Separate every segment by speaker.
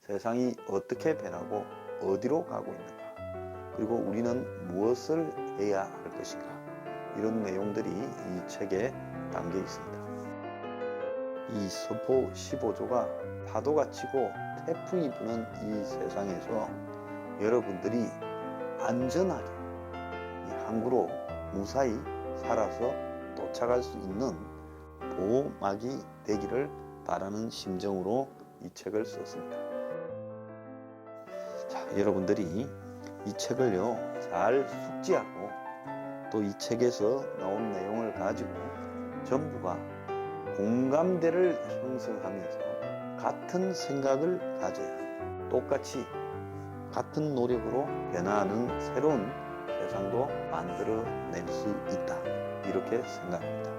Speaker 1: 세상이 어떻게 변하고 어디로 가고 있는가, 그리고 우리는 무엇을 해야 할 것인가, 이런 내용들이 이 책에 담겨 있습니다. 이 서포 15조가 파도가 치고 태풍이 부는 이 세상에서 여러분들이 안전하게 이 항구로 무사히 살아서 도착할 수 있는 보호막이 되기를 바라는 심정으로 이 책을 썼습니다. 자, 여러분들이 이 책을요 잘 숙지하고 또 이 책에서 나온 내용을 가지고 전부가 공감대를 형성하면서 같은 생각을 가져야 똑같이 같은 노력으로 변화하는 새로운 세상도 만들어낼 수 있다, 이렇게 생각합니다.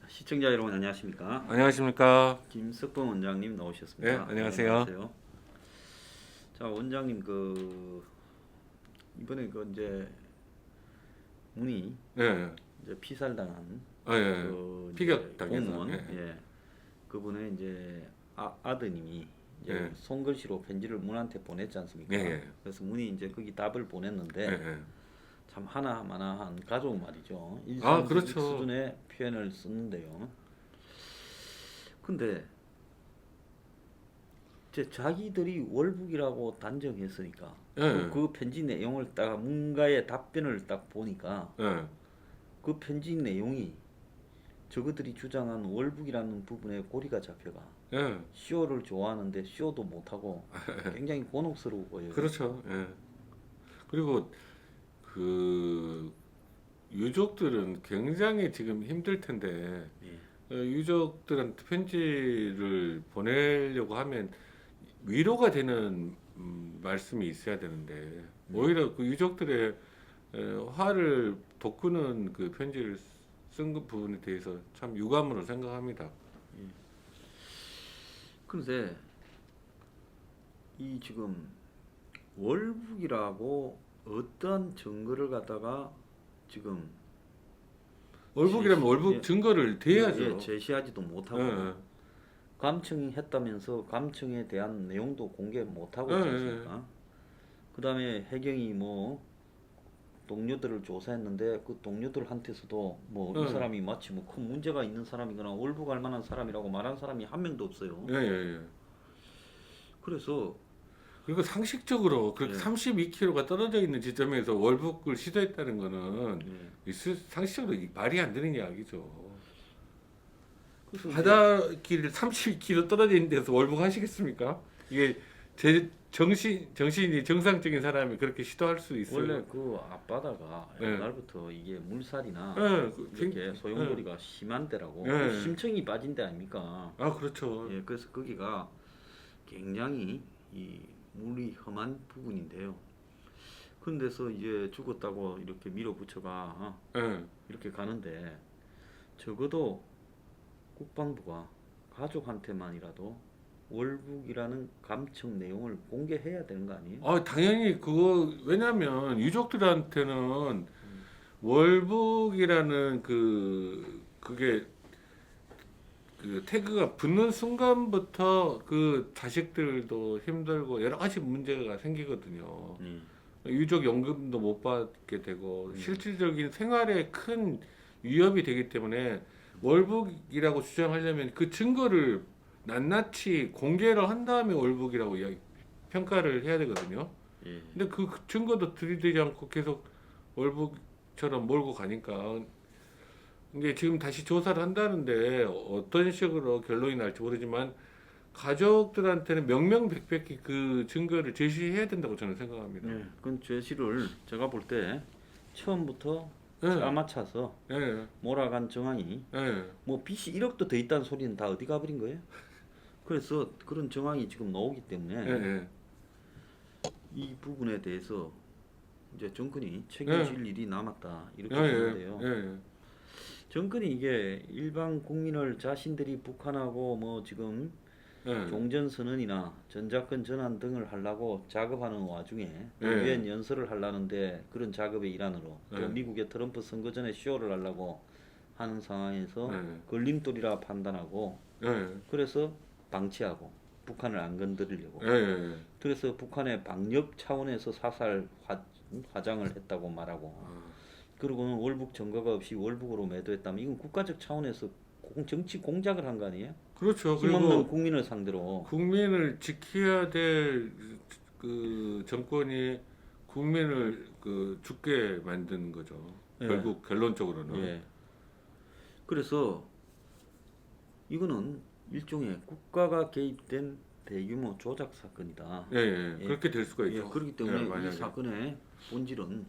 Speaker 2: 시청자 여러분 안녕하십니까?
Speaker 3: 안녕하십니까?
Speaker 2: 김석봉 원장님 나오셨습니다.
Speaker 3: 네, 안녕하세요.
Speaker 2: 안녕하세요. 자, 원장님 이번에 이제 문의
Speaker 3: 네,
Speaker 2: 이제 피살당한
Speaker 3: 예,
Speaker 2: 그
Speaker 3: 피격 당해서,
Speaker 2: 공무원,
Speaker 3: 예.
Speaker 2: 그분의 이제 아드님이 이제
Speaker 3: 예.
Speaker 2: 손글씨로 편지를 문한테 보냈지 않습니까?
Speaker 3: 예.
Speaker 2: 그래서 문이 이제 거기 답을 보냈는데
Speaker 3: 예.
Speaker 2: 참 하나하나한 가족 말이죠.
Speaker 3: 아,
Speaker 2: 일상적
Speaker 3: 그렇죠.
Speaker 2: 수준의 표현을 썼는데요. 근데 이제 자기들이 월북이라고 단정했으니까
Speaker 3: 예.
Speaker 2: 그 편지 내용을 딱 뭔가의 답변을 딱 보니까
Speaker 3: 예.
Speaker 2: 그 편지 내용이 저그들이 주장한 월북이라는 부분에 고리가 잡혀가
Speaker 3: 예.
Speaker 2: 시오를 좋아하는데 시오도 못하고 굉장히 곤혹스러워 보여요.
Speaker 3: 그렇죠. 예. 그리고 그 유족들은 굉장히 지금 힘들 텐데
Speaker 2: 예.
Speaker 3: 유족들한테 편지를 보내려고 하면 위로가 되는 말씀이 있어야 되는데 오히려 그 유족들의 화를 돋구는 그 편지를 쓴 그 부분에 대해서 참 유감으로 생각합니다.
Speaker 2: 그런데 이 지금 월북이라고 어떤 증거를 갖다가 지금
Speaker 3: 월북이라면 월북
Speaker 2: 예.
Speaker 3: 증거를 대야죠.
Speaker 2: 예, 제시하지도 못하고
Speaker 3: 예.
Speaker 2: 감청이 했다면서 감청에 대한 내용도 공개 못하고
Speaker 3: 예,
Speaker 2: 있지 않습니까? 그 다음에 해경이 뭐 동료들을 조사했는데 그 동료들한테서도 뭐 이
Speaker 3: 예.
Speaker 2: 사람이 마치 뭐 큰 문제가 있는 사람이거나 월북할 만한 사람이라고 말한 사람이 한 명도 없어요.
Speaker 3: 예, 예, 예.
Speaker 2: 그래서
Speaker 3: 그리고 상식적으로 그렇게
Speaker 2: 예.
Speaker 3: 32km가 떨어져 있는 지점에서 월북을 시도했다는 거는
Speaker 2: 예.
Speaker 3: 상식적으로 말이 안 되는 이야기죠.
Speaker 2: 그래서
Speaker 3: 바닷길 32km 떨어져 있는 데서 월북하시겠습니까? 이게 제 정신이 정상적인 사람이 그렇게 시도할 수 있어요.
Speaker 2: 원래 그 앞바다가
Speaker 3: 예.
Speaker 2: 옛날부터 이게 물살이나
Speaker 3: 예,
Speaker 2: 이렇게 소용돌이가 심한 데라고
Speaker 3: 예.
Speaker 2: 그 심청이 빠진 데 아닙니까?
Speaker 3: 아, 그렇죠.
Speaker 2: 예, 그래서 거기가 굉장히 이 물이 험한 부분인데요. 그런 데서 이제 죽었다고 이렇게 밀어붙여가
Speaker 3: 예.
Speaker 2: 이렇게 가는데 적어도 국방부가 가족한테만이라도 월북이라는 감청 내용을 공개해야 되는 거 아니에요?
Speaker 3: 아, 당연히 그거 왜냐면 유족들한테는 월북이라는 그게 그 태그가 붙는 순간부터 그 자식들도 힘들고 여러 가지 문제가 생기거든요. 유족 연금도 못 받게 되고 실질적인 생활에 큰 위협이 되기 때문에 월북이라고 주장하려면 그 증거를 낱낱이 공개를 한 다음에 월북이라고 평가를 해야 되거든요.
Speaker 2: 예.
Speaker 3: 근데 그 증거도 들이대지 않고 계속 월북처럼 몰고 가니까 이게 지금 다시 조사를 한다는데 어떤 식으로 결론이 날지 모르지만 가족들한테는 명명백백히 그 증거를 제시해야 된다고 저는 생각합니다.
Speaker 2: 예, 그건 제시를 제가 볼 때 처음부터
Speaker 3: 예,
Speaker 2: 짜맞춰서
Speaker 3: 예,
Speaker 2: 몰아간 정황이
Speaker 3: 예,
Speaker 2: 뭐 빚이 1억도 더 있다는 소리는 다 어디 가버린 거예요? 그래서 그런 정황이 지금 나오기 때문에
Speaker 3: 예, 예.
Speaker 2: 이 부분에 대해서 이제 정권이 책임질 일이 남았다 이렇게
Speaker 3: 예,
Speaker 2: 보는데요.
Speaker 3: 예, 예.
Speaker 2: 정권이 이게 일반 국민을 자신들이 북한하고 뭐 지금
Speaker 3: 예.
Speaker 2: 종전선언이나 전자권 전환 등을 하려고 작업하는 와중에
Speaker 3: 예.
Speaker 2: 유엔 연설을 하려는데 그런 작업의 일환으로 또
Speaker 3: 예.
Speaker 2: 미국의 트럼프 선거 전에 쇼를 하려고 하는 상황에서
Speaker 3: 예.
Speaker 2: 걸림돌이라 판단하고
Speaker 3: 예,
Speaker 2: 그래서 방치하고 북한을 안 건드리려고
Speaker 3: 예, 예.
Speaker 2: 그래서 북한의 방역 차원에서 사살 화장을 했다고 말하고
Speaker 3: 아,
Speaker 2: 그리고는 월북 증거가 없이 월북으로 매도했다면 이건 국가적 차원에서 정치 공작을 한 거 아니에요?
Speaker 3: 그렇죠.
Speaker 2: 힘없는
Speaker 3: 그리고
Speaker 2: 국민을 상대로
Speaker 3: 국민을 지켜야 될 그 정권이 국민을 그 죽게 만든 거죠.
Speaker 2: 예.
Speaker 3: 결국 결론적으로는.
Speaker 2: 예. 그래서 이거는 일종의 국가가 개입된 대규모 조작 사건이다.
Speaker 3: 예, 예.
Speaker 2: 예.
Speaker 3: 그렇게 될 수가
Speaker 2: 예,
Speaker 3: 있죠.
Speaker 2: 그렇기 때문에
Speaker 3: 예,
Speaker 2: 이
Speaker 3: 만약에.
Speaker 2: 사건의 본질은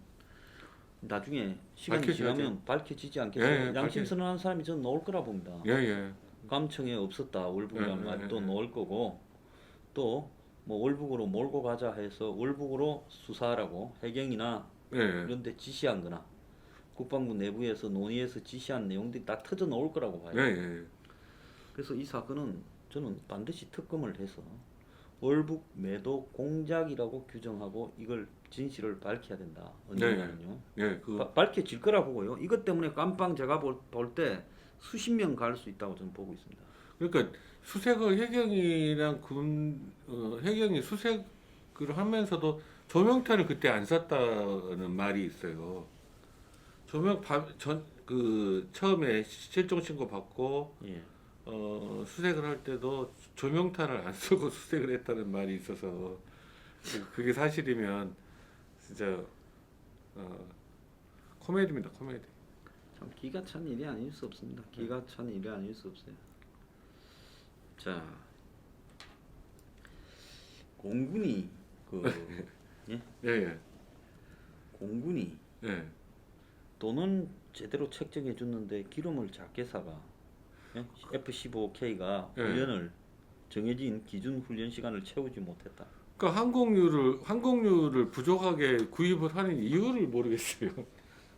Speaker 2: 나중에 시간이
Speaker 3: 밝혀져야죠.
Speaker 2: 지나면 밝혀지지 않겠어요?
Speaker 3: 예, 예,
Speaker 2: 양심 선언한 사람이 저는 나올 거라 봅니다.
Speaker 3: 예, 예.
Speaker 2: 감청에 없었다 월북이라는
Speaker 3: 예,
Speaker 2: 말이
Speaker 3: 예,
Speaker 2: 또
Speaker 3: 예.
Speaker 2: 나올 거고 또 뭐 월북으로 몰고 가자 해서 월북으로 수사하라고 해경이나
Speaker 3: 예, 예.
Speaker 2: 이런 데 지시한 거나 국방부 내부에서 논의해서 지시한 내용들이 다 터져 나올 거라고 봐요.
Speaker 3: 예, 예.
Speaker 2: 그래서 이 사건은 저는 반드시 특검을 해서 월북 매도 공작이라고 규정하고 이걸 진실을 밝혀야 된다. 언젠가는요.
Speaker 3: 예, 그
Speaker 2: 밝혀질 거라 보고요. 이것 때문에 깜빵 제가 볼 때 수십 명 갈 수 있다고 저는 보고 있습니다.
Speaker 3: 그러니까 수색을 해경이랑 해경이 수색을 하면서도 조명탄을 그때 안 쐈다는 말이 있어요. 그 처음에 실종 신고 받고
Speaker 2: 예.
Speaker 3: 수색을 할 때도 조명탄을 안 쏘고 수색을 했다는 말이 있어서 그게 사실이면 진짜 코미디입니다, 코미디.
Speaker 2: 참 기가 찬 일이 아닐 수 없습니다. 기가 찬 일이 아닐 수 없어요. 자, 공군이
Speaker 3: 예, 예,
Speaker 2: 공군이
Speaker 3: 예.
Speaker 2: 돈은 제대로 책정해 줬는데 기름을 작게 사가 예? F-15K가
Speaker 3: 예.
Speaker 2: 훈련을 정해진 기준 훈련 시간을 채우지 못했다.
Speaker 3: 그러니까 항공유를 부족하게 구입을 하는 이유를 모르겠어요.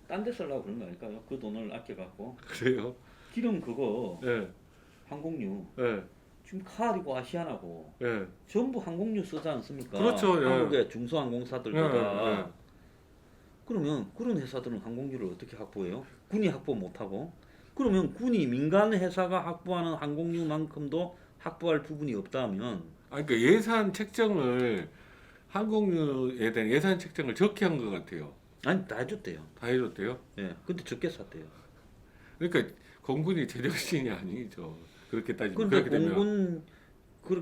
Speaker 2: 딴 데 쓰려고 그런 거 아닐까요? 그 돈을 아껴 갖고
Speaker 3: 그래요?
Speaker 2: 기름 그거
Speaker 3: 예,
Speaker 2: 항공유
Speaker 3: 예,
Speaker 2: 지금 카리고 아시아나고
Speaker 3: 예.
Speaker 2: 전부 항공유 쓰지 않습니까?
Speaker 3: 그렇죠, 예.
Speaker 2: 한국의 중소항공사들보다
Speaker 3: 예, 예.
Speaker 2: 그러면 그런 회사들은 항공유를 어떻게 확보해요? 군이 확보 못하고 그러면 군이 민간 회사가 확보하는 항공유만큼도 확보할 부분이 없다면
Speaker 3: 아, 그러니까 예산 책정을 항공유에 대한 예산 책정을 적게 한 것 같아요.
Speaker 2: 아니 다 해줬대요.
Speaker 3: 다 해줬대요.
Speaker 2: 예, 근데 적게 샀대요.
Speaker 3: 그러니까 공군이 제정신이 아니죠. 그렇게 따지면
Speaker 2: 그런데
Speaker 3: 그렇게 되면.
Speaker 2: 공군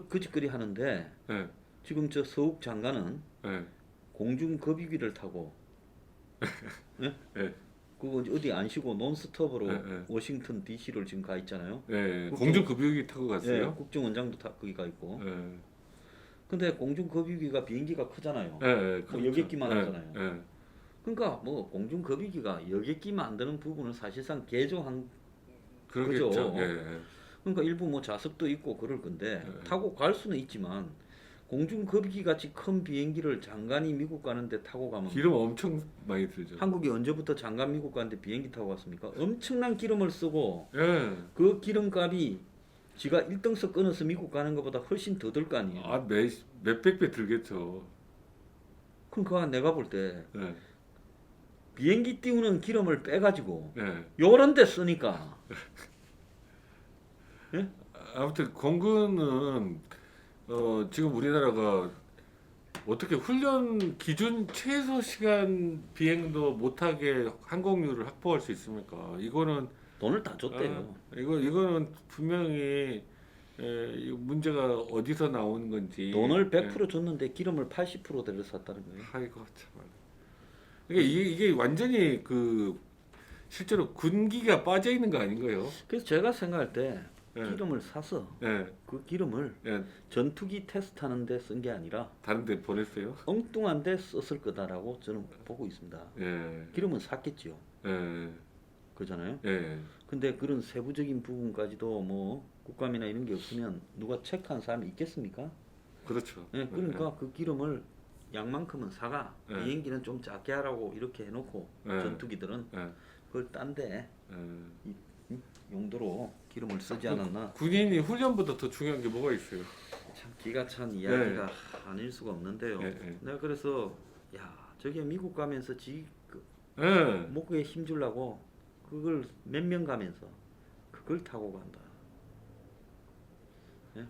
Speaker 2: 그 짓거리 하는데
Speaker 3: 예,
Speaker 2: 지금 저 서욱 장관은
Speaker 3: 예,
Speaker 2: 공중급유기를 타고 예?
Speaker 3: 예,
Speaker 2: 그거 어디 안 쉬고 논스톱으로
Speaker 3: 예, 예.
Speaker 2: 워싱턴 DC를 지금 가 있잖아요.
Speaker 3: 예.
Speaker 2: 국정-
Speaker 3: 공중급유기 타고
Speaker 2: 예,
Speaker 3: 갔어요.
Speaker 2: 국정원장도 다 거기 가 있고.
Speaker 3: 예,
Speaker 2: 근데 공중급유기가 비행기가 크잖아요.
Speaker 3: 예, 예.
Speaker 2: 뭐 여객기만
Speaker 3: 예,
Speaker 2: 하잖아요.
Speaker 3: 예.
Speaker 2: 그러니까 뭐 공중급유기가 여객기 만드는 부분은 사실상 개조한
Speaker 3: 그러겠죠.
Speaker 2: 그죠?
Speaker 3: 예, 예.
Speaker 2: 그러니까 일부 뭐 자석도 있고 그럴 건데
Speaker 3: 예.
Speaker 2: 타고 갈 수는 있지만 공중급유기 같이 큰 비행기를 장관이 미국 가는데 타고 가면
Speaker 3: 기름 엄청 많이 들죠.
Speaker 2: 한국이 언제부터 장관 미국 가는데 비행기 타고 갔습니까? 엄청난 기름을 쓰고
Speaker 3: 예.
Speaker 2: 그 기름값이 지가 1등석 끊어서 미국 가는 것보다 훨씬 더 들 거 아니에요.
Speaker 3: 아, 몇백 배 들겠죠.
Speaker 2: 그러니까 내가 볼 때
Speaker 3: 예,
Speaker 2: 비행기 띄우는 기름을 빼가지고
Speaker 3: 예.
Speaker 2: 요런 데 쓰니까 예?
Speaker 3: 아무튼 공군은 지금 우리나라가 어떻게 훈련 기준 최소 시간 비행도 못하게 항공유를 확보할 수 있습니까? 이거는
Speaker 2: 돈을 다 줬대요.
Speaker 3: 이거는 분명히 이 문제가 어디서 나온 건지.
Speaker 2: 돈을 100% 줬는데 기름을 80%대를 샀다는 거예요.
Speaker 3: 아이고 참. 그러니까 이게 완전히 그 실제로 군기가 빠져 있는 거 아닌가요?
Speaker 2: 그래서 제가 생각할 때
Speaker 3: 예.
Speaker 2: 기름을 사서
Speaker 3: 예.
Speaker 2: 그 기름을
Speaker 3: 예.
Speaker 2: 전투기 테스트하는 데 쓴 게 아니라
Speaker 3: 다른 데 보냈어요?
Speaker 2: 엉뚱한 데 썼을 거다라고 저는 보고 있습니다.
Speaker 3: 예.
Speaker 2: 기름은 샀겠지요.
Speaker 3: 예.
Speaker 2: 그렇잖아요.
Speaker 3: 예.
Speaker 2: 근데 그런 세부적인 부분까지도 뭐 국감이나 이런 게 없으면 누가 체크한 사람이 있겠습니까?
Speaker 3: 그렇죠.
Speaker 2: 예, 그러니까 그 기름을 양만큼은 사가
Speaker 3: 예.
Speaker 2: 비행기는 좀 작게 하라고 이렇게 해놓고
Speaker 3: 예.
Speaker 2: 전투기들은
Speaker 3: 예.
Speaker 2: 그걸 딴데
Speaker 3: 예.
Speaker 2: 용도로 기름을 쓰지 않았나.
Speaker 3: 군인이 훈련보다 더 중요한 게 뭐가 있어요?
Speaker 2: 참 기가 찬 이야기가 아닐 수가 없는데요.
Speaker 3: 예. 예.
Speaker 2: 내가 그래서 야 저게 미국 가면서 그
Speaker 3: 예.
Speaker 2: 목에 힘주려고 그걸 몇 명 가면서 그걸 타고 간다. 예?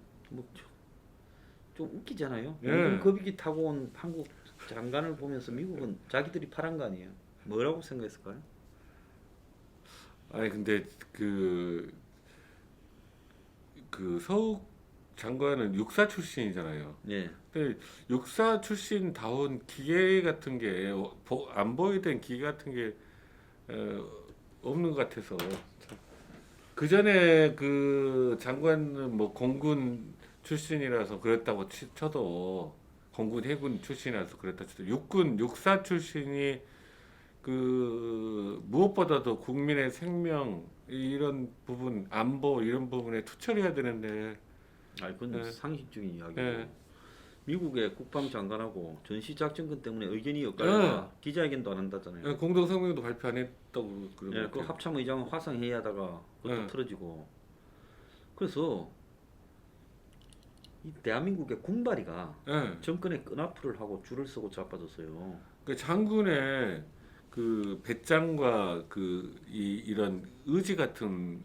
Speaker 2: 좀 웃기잖아요.
Speaker 3: 예.
Speaker 2: 거비기 타고 온 한국 장관을 보면서 미국은 자기들이 파란 거 아니에요. 뭐라고 생각했을까요?
Speaker 3: 아니 근데 그 서욱 장관은 육사 출신이잖아요.
Speaker 2: 예.
Speaker 3: 근데 육사 출신다운 기계 같은 게 안 보이던 기계 같은 게 없는 것 같아서 그 전에 그 장관은 뭐 공군 출신이라서 그랬다고 쳐도 공군 해군 출신이라서 그랬다 쳐도 육군 육사 출신이 그 무엇보다도 국민의 생명 이런 부분 안보 이런 부분에 투철해야 되는데
Speaker 2: 아, 그건
Speaker 3: 예.
Speaker 2: 상식적인 이야기고.
Speaker 3: 예.
Speaker 2: 미국의 국방장관하고 전시작전권 때문에 의견이 엇갈려 기자회견도 안 한다잖아요.
Speaker 3: 공동 성명도 발표 안 했다고 그러고
Speaker 2: 예, 그 합참의장은 화상회의하다가 그것도
Speaker 3: 예.
Speaker 2: 틀어지고. 그래서 이 대한민국의 군발이가
Speaker 3: 예.
Speaker 2: 정권의 끈앞을 하고 줄을 서고 자빠졌어요.
Speaker 3: 그 장군의 그 배짱과 그 이런 의지 같은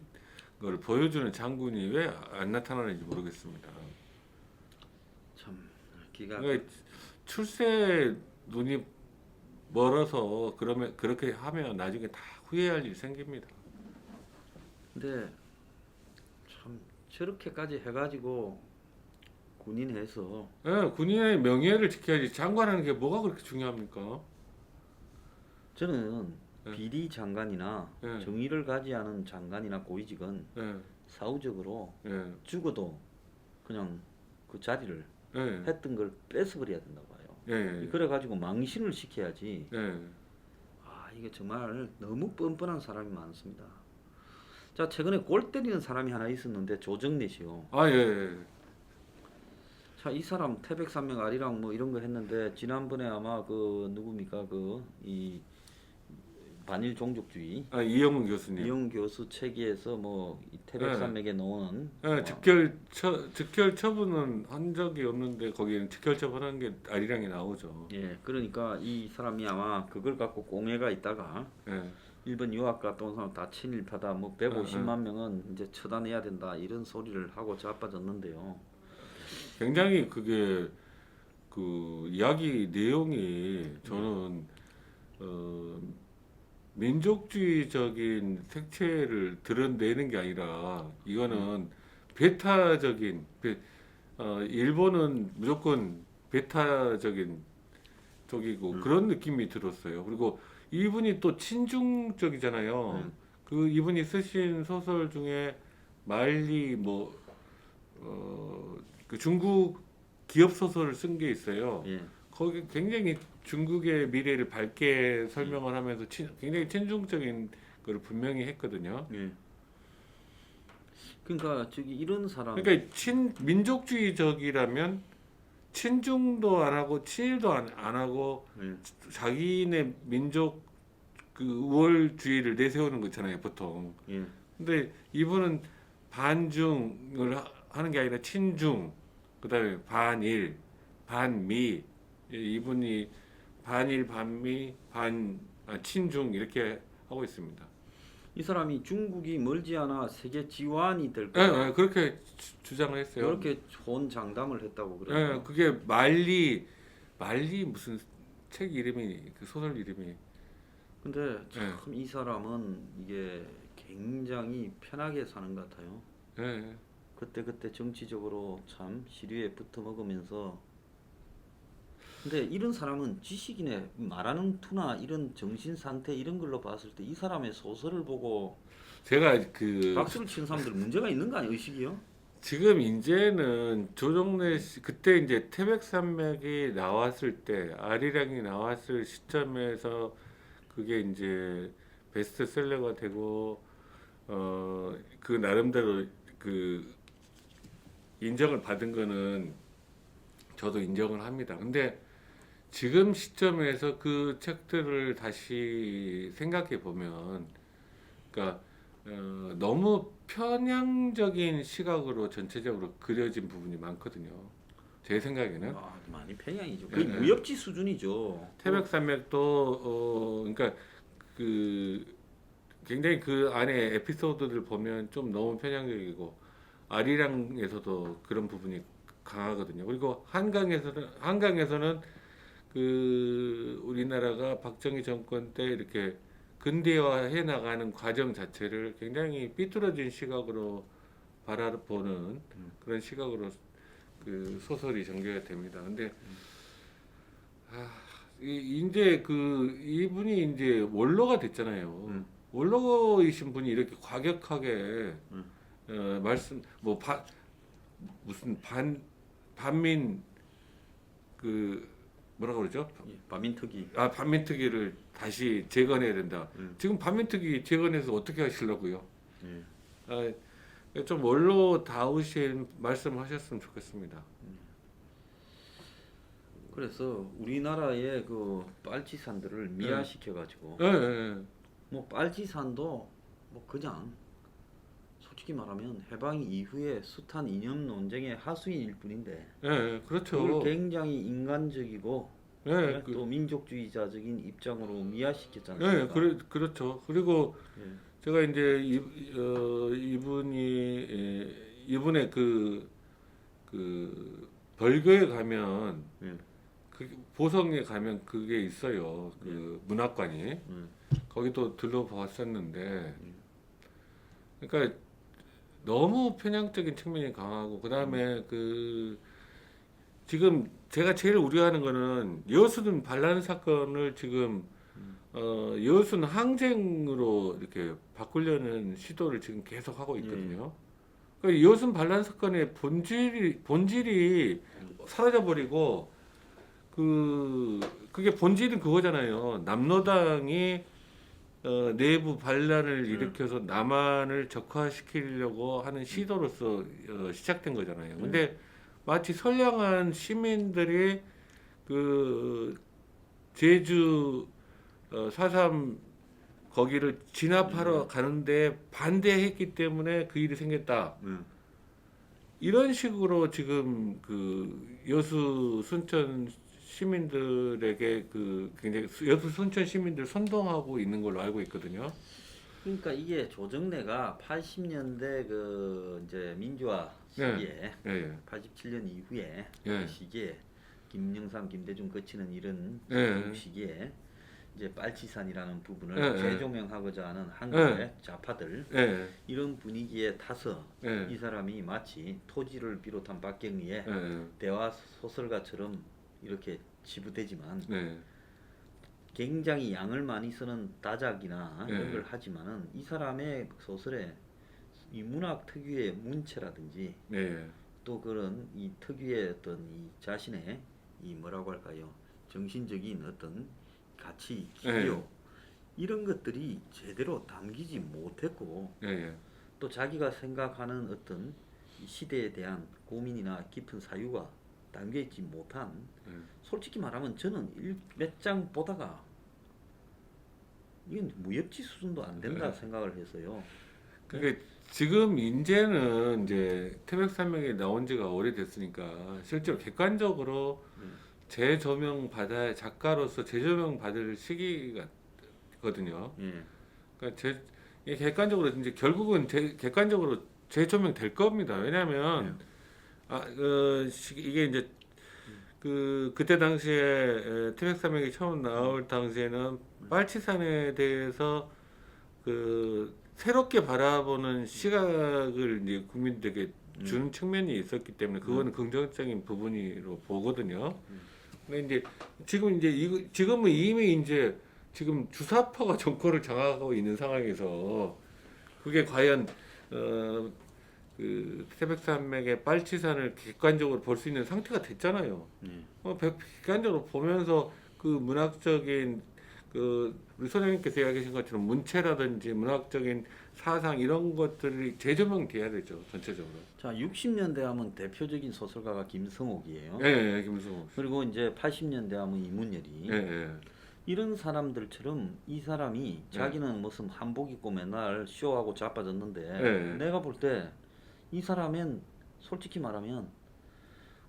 Speaker 3: 걸 보여주는 장군이 왜 안 나타나는지 모르겠습니다.
Speaker 2: 참 기가
Speaker 3: 그러니까 출세 눈이 멀어서 그러면 그렇게 하면 나중에 다 후회할 일이 생깁니다.
Speaker 2: 근데 참 저렇게까지 해가지고 군인해서
Speaker 3: 예, 군인의 명예를 지켜야지 장관하는 게 뭐가 그렇게 중요합니까?
Speaker 2: 저는
Speaker 3: 예.
Speaker 2: 비리 장관이나
Speaker 3: 예.
Speaker 2: 정의를 가지 않은 장관이나 고위직은
Speaker 3: 예,
Speaker 2: 사후적으로
Speaker 3: 예,
Speaker 2: 죽어도 그냥 그 자리를
Speaker 3: 예,
Speaker 2: 했던 걸 뺏어버려야 된다고 봐요.
Speaker 3: 예,
Speaker 2: 그래가지고 망신을 시켜야지.
Speaker 3: 예,
Speaker 2: 아 이게 정말 너무 뻔뻔한 사람이 많습니다. 자 최근에 골 때리는 사람이 하나 있었는데 조정래시요.
Speaker 3: 아, 예, 예.
Speaker 2: 자 이 사람 태백산맥 아리랑 뭐 이런 거 했는데 지난번에 아마 그 누굽니까 그 이 반일 종족주의
Speaker 3: 아, 이영훈 교수님.
Speaker 2: 이용 교수 책에서 뭐 이 태백산맥에 놓은
Speaker 3: 예, 즉결 처분은 한 적이 없는데 거기는 즉결 처분한 게 아리랑에 나오죠.
Speaker 2: 예 그러니까 이 사람이 아마 그걸 갖고 공회가 있다가
Speaker 3: 예,
Speaker 2: 일본 유학 갔다 온 사람 다 친일파다 뭐 150만 명은 이제 처단해야 된다 이런 소리를 하고 자빠졌는데요.
Speaker 3: 굉장히 그게 그 이야기 내용이 저는 민족주의적인 색채를 드러내는 게 아니라 이거는 배타적인 일본은 무조건 배타적인 쪽이고 그런 느낌이 들었어요. 그리고 이분이 또 친중적이잖아요. 그 이분이 쓰신 소설 중에 말리 그 중국 기업 소설을 쓴 게 있어요.
Speaker 2: 예.
Speaker 3: 거기 굉장히 중국의 미래를 밝게 설명을 하면서 굉장히 친중적인 걸 분명히 했거든요.
Speaker 2: 예. 그러니까 저기 이런 사람
Speaker 3: 그러니까 민족주의적이라면 친중도 안 하고 친일도 안 하고
Speaker 2: 예.
Speaker 3: 자기네 민족 그 우월주의를 내세우는 거잖아요, 보통.
Speaker 2: 예.
Speaker 3: 근데 이분은 반중을 하는 게 아니라 친중, 그다음에 반일, 반미. 이분이 반일, 반미, 친중 이렇게 하고 있습니다.
Speaker 2: 이 사람이 중국이 멀지 않아 세계 지환이 될
Speaker 3: 예,
Speaker 2: 거다.
Speaker 3: 예, 그렇게 주장을 했어요.
Speaker 2: 이렇게 좋은 장담을 했다고
Speaker 3: 예,
Speaker 2: 그래요.
Speaker 3: 그게 말리 무슨 책 이름이 그 소설 이름이.
Speaker 2: 근데 참 이 사람은 이게 굉장히 편하게 사는 것 같아요.
Speaker 3: 예,
Speaker 2: 그때 정치적으로 참 시류에 붙어 먹으면서 근데 이런 사람은 지식인의 말하는 투나 이런 정신 상태 이런 걸로 봤을 때 이 사람의 소설을 보고
Speaker 3: 제가 그
Speaker 2: 박수를 치는 사람들 문제가 있는 거 아니에요, 의식이요?
Speaker 3: 지금 이제는 조정래 씨 그때 이제 태백산맥이 나왔을 때 아리랑이 나왔을 시점에서 그게 이제 베스트셀러가 되고 그 나름대로 그 인정을 받은 거는 저도 인정을 합니다. 근데 지금 시점에서 그 책들을 다시 생각해 보면, 그러니까 너무 편향적인 시각으로 전체적으로 그려진 부분이 많거든요. 제 생각에는
Speaker 2: 아, 많이 편향이죠. 거의
Speaker 3: 네.
Speaker 2: 무협지 수준이죠.
Speaker 3: 태백산맥도 그러니까 그 굉장히 그 안에 에피소드들 보면 좀 너무 편향적이고 아리랑에서도 그런 부분이 강하거든요. 그리고 한강에서는 그 우리나라가 박정희 정권 때 이렇게 근대화해 나가는 과정 자체를 굉장히 삐뚤어진 시각으로 바라보는 그런 시각으로 그 소설이 전개가 됩니다. 근데 이제 그 이분이 이제 원로가 됐잖아요. 원로이신 분이 이렇게 과격하게 말씀 뭐 무슨 반민 그 뭐라고 그러죠?
Speaker 2: 예, 반민특위.
Speaker 3: 반민특위를 다시 재건해야 된다. 지금 반민특위 재건해서 어떻게 하시려고요?
Speaker 2: 예.
Speaker 3: 좀 원로다우신 말씀하셨으면 좋겠습니다.
Speaker 2: 그래서 우리나라의 그 빨치산들을 미화시켜 가지고
Speaker 3: 예, 예,
Speaker 2: 뭐 빨치산도 뭐 그냥 솔직히 말하면 해방 이후에 숱한 이념 논쟁의 하수인일 뿐인데
Speaker 3: 예, 예, 그렇죠.
Speaker 2: 그걸 굉장히 인간적이고
Speaker 3: 예,
Speaker 2: 또 민족주의자적인 입장으로 미화시켰지
Speaker 3: 예,
Speaker 2: 않습니까?
Speaker 3: 그렇죠. 그리고
Speaker 2: 예.
Speaker 3: 제가 이제 이분의 그 벌교에 가면
Speaker 2: 예.
Speaker 3: 그 보성에 가면 그게 있어요. 그 문학관이 거기도 들러봤었는데, 그러니까 너무 편향적인 측면이 강하고 그 다음에 그 지금 제가 제일 우려하는 거는 여순 반란 사건을 지금 여순 항쟁으로 이렇게 바꾸려는 시도를 지금 계속 하고 있거든요. 그러니까 여순 반란 사건의 본질이 사라져 버리고 그게 본질은 그거잖아요. 남로당이 내부 반란을 일으켜서 남한을 적화시키려고 하는 시도로서 시작된 거잖아요. 근데 마치 선량한 시민들이 그 제주 4.3 거기를 진압하러 가는데 반대했기 때문에 그 일이 생겼다. 이런 식으로 지금 그 여수 순천 시민들에게 그 굉장히 여수 순천 시민들 선동하고 있는 걸로 알고 있거든요.
Speaker 2: 그러니까 이게 조정래가 80년대 그 이제 민주화 시기에
Speaker 3: 예,
Speaker 2: 87년 이후에
Speaker 3: 예.
Speaker 2: 그 시기에 김영삼, 김대중 거치는 이런
Speaker 3: 예.
Speaker 2: 시기에 이제 빨치산이라는 부분을
Speaker 3: 예, 예.
Speaker 2: 재조명하고자 하는 한국의 좌파들
Speaker 3: 예,
Speaker 2: 이런 분위기에 타서
Speaker 3: 예.
Speaker 2: 이 사람이 마치 토지를 비롯한 박경리의
Speaker 3: 예,
Speaker 2: 대화 소설가처럼 이렇게 지부되지만
Speaker 3: 예.
Speaker 2: 굉장히 양을 많이 쓰는 다작이나 이런
Speaker 3: 예.
Speaker 2: 걸 하지만은 이 사람의 소설에 이 문학 특유의 문체라든지
Speaker 3: 예.
Speaker 2: 또 그런 이 특유의 어떤 이 자신의 이 뭐라고 할까요? 정신적인 어떤 가치, 기교 이런 것들이 제대로 담기지 못했고
Speaker 3: 예.
Speaker 2: 또 자기가 생각하는 어떤 이 시대에 대한 고민이나 깊은 사유가 담겨 있지 못한 솔직히 말하면 저는 몇 장 보다가 이건 무협지 수준도 안 된다 생각을 해서요.
Speaker 3: 그게 지금 이제는 이제 태백산맥이 나온 지가 오래됐으니까 실제로 객관적으로 재조명 받아야 작가로서 재조명 받을 시기가거든요. 그러니까 이게 객관적으로 이제 결국은 객관적으로 재조명 될 겁니다. 왜냐하면 이게 이제 그때 당시에 태백산맥이 처음 나올 당시에는 빨치산에 대해서 그 새롭게 바라보는 시각을 이제 국민들에게 주는 측면이 있었기 때문에 그거는 긍정적인 부분으로 보거든요. 근데 이제 지금 이제 지금은 이미 이제 지금 주사파가 정권을 장악하고 있는 상황에서 그게 과연 그 태백산맥의 빨치산을 객관적으로 볼 수 있는 상태가 됐잖아요.
Speaker 2: 네.
Speaker 3: 객관적으로 보면서 그 문학적인 그 우리 선생님께서 이야기하신 것처럼 문체라든지 문학적인 사상 이런 것들이 재조명돼야 되죠 전체적으로.
Speaker 2: 자, 60년대 하면 대표적인 소설가가 김성옥이에요.
Speaker 3: 예, 김승호.
Speaker 2: 그리고 이제 80년대 하면 이문열이.
Speaker 3: 예, 예.
Speaker 2: 이런 사람들처럼 이 사람이 자기는 무슨 한복 입고 맨날 쇼하고 자빠졌는데
Speaker 3: 네.
Speaker 2: 내가 볼 때 이 사람은 솔직히 말하면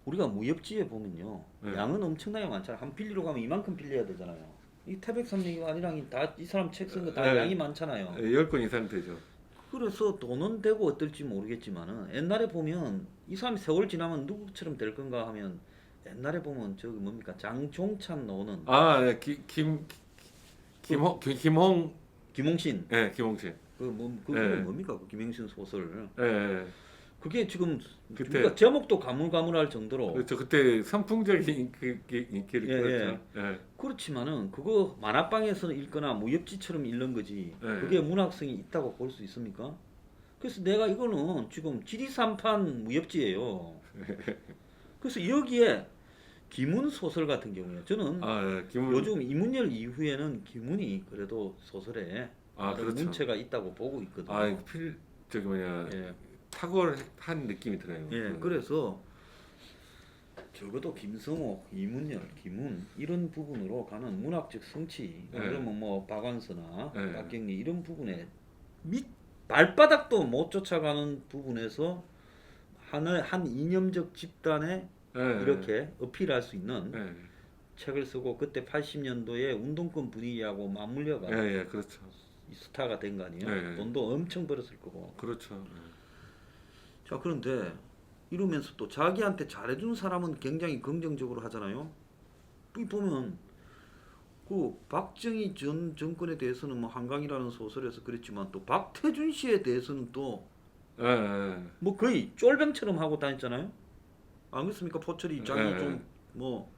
Speaker 2: 우리가 무협지에 보면요
Speaker 3: 네.
Speaker 2: 양은 엄청나게 많잖아요. 한 빌리로 가면 이만큼 빌려야 되잖아요. 이 태백산맥이 아니랑 다 이 사람 책 쓴 거 다
Speaker 3: 네.
Speaker 2: 양이 많잖아요.
Speaker 3: 10권 이상 되죠.
Speaker 2: 그래서 돈은 되고 어떨지 모르겠지만은 옛날에 보면 이 사람이 세월 지나면 누구처럼 될 건가 하면 옛날에 보면 저기 뭡니까 장종찬 나오는
Speaker 3: 아, 네. 김홍,
Speaker 2: 김홍신
Speaker 3: 예, 김홍신.
Speaker 2: 그거는
Speaker 3: 네.
Speaker 2: 뭡니까 그 김행신 소설
Speaker 3: 예, 예.
Speaker 2: 그게 지금
Speaker 3: 그때-
Speaker 2: 그러니까 제목도 가물가물할 정도로
Speaker 3: 그렇죠. 그때 선풍적인 인기를
Speaker 2: 예,
Speaker 3: 끌었죠. 예.
Speaker 2: 그렇지만은 그거 만화방에서 읽거나 무협지처럼 읽는 거지
Speaker 3: 네.
Speaker 2: 그게 문학성이 있다고 볼 수 있습니까? 그래서 내가 이거는 지금 지리산판 무협지예요. 그래서 여기에 김훈 소설 같은 경우에 저는
Speaker 3: 아, 예. 김홍.
Speaker 2: 요즘 이문열 이후에는 김훈이 그래도 소설에
Speaker 3: 아, 그렇죠.
Speaker 2: 문체가 있다고 보고 있거든요.
Speaker 3: 아, 저기 뭐냐
Speaker 2: 예.
Speaker 3: 탁월한 느낌이 들어요.
Speaker 2: 예, 그래서 적어도 김성옥, 이문열, 김훈 이런 부분으로 가는 문학적 성취,
Speaker 3: 예.
Speaker 2: 그러면 뭐 박완서나
Speaker 3: 예.
Speaker 2: 박경리 이런 부분에 밑 발바닥도 못 쫓아가는 부분에서 한 이념적 집단에
Speaker 3: 예,
Speaker 2: 이렇게 어필할 수 있는
Speaker 3: 예,
Speaker 2: 책을 쓰고 그때 80년도에 운동권 분위기하고 맞물려가
Speaker 3: 예, 예, 그렇죠.
Speaker 2: 스타가 된 거 아니에요?
Speaker 3: 예.
Speaker 2: 돈도 엄청 벌었을 거고.
Speaker 3: 그렇죠.
Speaker 2: 자, 그런데 이러면서 또 자기한테 잘해준 사람은 굉장히 긍정적으로 하잖아요. 이 보면 그 박정희 전 정권에 대해서는 뭐 한강이라는 소설에서 그랬지만 또 박태준 씨에 대해서는 또
Speaker 3: 예, 예.
Speaker 2: 뭐 거의 쫄병처럼 하고 다녔잖아요. 안 그렇습니까? 포철이 자기
Speaker 3: 예.
Speaker 2: 좀 뭐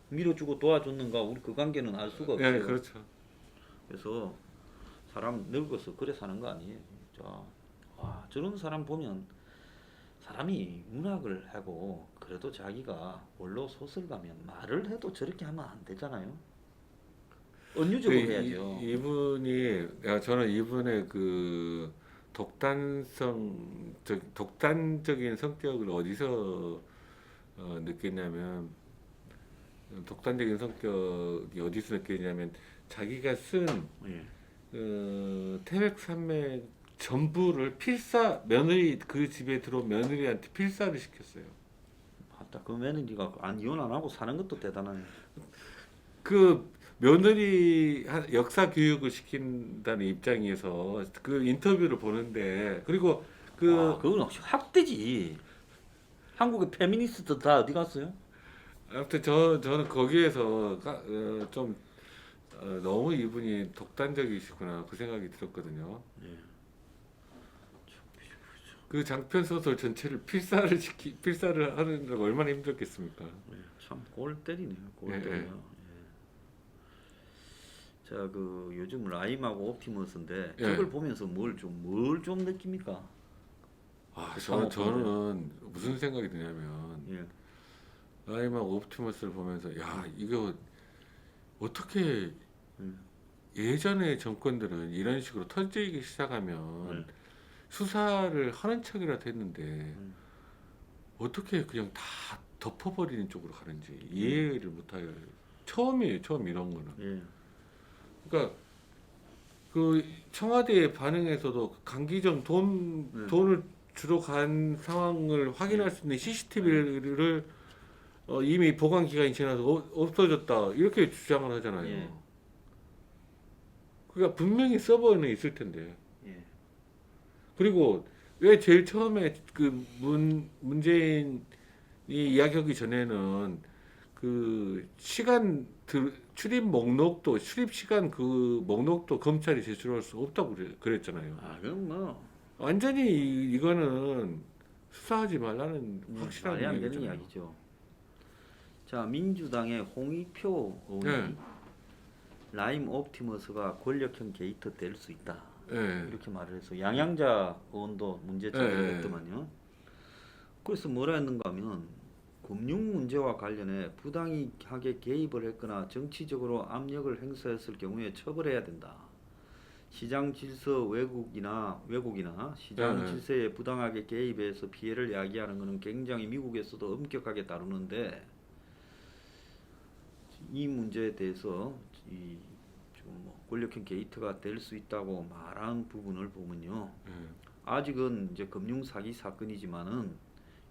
Speaker 2: 밀어주고 도와줬는가 우리 그 관계는 알 수가
Speaker 3: 예,
Speaker 2: 없어요.
Speaker 3: 그렇죠.
Speaker 2: 그래서 사람 늙어서 그래 사는 거 아니에요. 자, 와, 저런 사람 보면 사람이 문학을 하고 그래도 자기가 원로 소설가면 말을 해도 저렇게 하면 안 되잖아요. 은유적으로 해야죠.
Speaker 3: 저는 이분의 그 독단적인 성격을 어디서 느꼈냐면 독단적인 성격이 어디서 느꼈냐면 자기가 쓴
Speaker 2: 예.
Speaker 3: 태백산맥 전부를 며느리 그 집에 들어온 며느리한테 필사를 시켰어요.
Speaker 2: 맞다. 그 며느리가 이혼 안 하고 사는 것도 대단하네.
Speaker 3: 그 며느리 역사 교육을 시킨다는 입장에서 그 인터뷰를 보는데 그리고
Speaker 2: 그건 혹시 학대지. 한국의 페미니스트 다 어디 갔어요?
Speaker 3: 아무튼 저는 거기에서 좀 너무 이분이 독단적이시구나 그 생각이 들었거든요.
Speaker 2: 예.
Speaker 3: 그 장편 소설 전체를 필사를 하는 게 얼마나 힘들겠습니까?
Speaker 2: 예, 참 골 때리네요. 골
Speaker 3: 예,
Speaker 2: 때려요.
Speaker 3: 예.
Speaker 2: 예. 자, 그 요즘 라임하고 옵티머스인데
Speaker 3: 예.
Speaker 2: 저걸 보면서 뭘 좀 느낍니까?
Speaker 3: 아,
Speaker 2: 상호
Speaker 3: 저는 무슨 생각이 드냐면
Speaker 2: 예.
Speaker 3: 라임하고 옵티머스를 보면서 야 이거 어떻게 예전의 정권들은 이런 식으로 터지기 시작하면 수사를 하는 척이라도 했는데 어떻게 그냥 다 덮어버리는 쪽으로 가는지 이해를 못해요. 처음이에요, 처음 이런 거는.
Speaker 2: 예.
Speaker 3: 그러니까 그 청와대의 반응에서도 강기정 돈을 주러 간 상황을 확인할 수 있는 CCTV를 이미 보관 기간이 지나서 없어졌다 이렇게 주장을 하잖아요.
Speaker 2: 예.
Speaker 3: 그러니까 분명히 서버는 있을 텐데.
Speaker 2: 예.
Speaker 3: 그리고 왜 제일 처음에 그 문재인이 이야기하기 전에는 그 출입 목록도 출입 시간 그 목록도 검찰이 제출할 수 없다고 그랬잖아요.
Speaker 2: 아, 그럼 뭐
Speaker 3: 완전히 이거는 수사하지 말라는 확실한
Speaker 2: 말이 안 되는
Speaker 3: 이야기잖아요.
Speaker 2: 이야기죠. 자, 민주당의 홍익표 의원이
Speaker 3: 네.
Speaker 2: 라임 옵티머스가 권력형 게이트 될 수 있다.
Speaker 3: 예.
Speaker 2: 이렇게 말을 해서 양양자 의원도 문제 제기를 했더만요. 그래서 뭐라 했는가 하면 금융 문제와 관련해 부당하게 개입을 했거나 정치적으로 압력을 행사했을 경우에 처벌해야 된다. 시장 질서 왜곡이나 시장
Speaker 3: 네.
Speaker 2: 질서에 부당하게 개입해서 피해를 야기하는 것은 굉장히 미국에서도 엄격하게 다루는데 이 문제에 대해서 좀 권력형 게이트가 될 수 있다고 말한 부분을 보면요. 아직은 이제 금융 사기 사건이지만은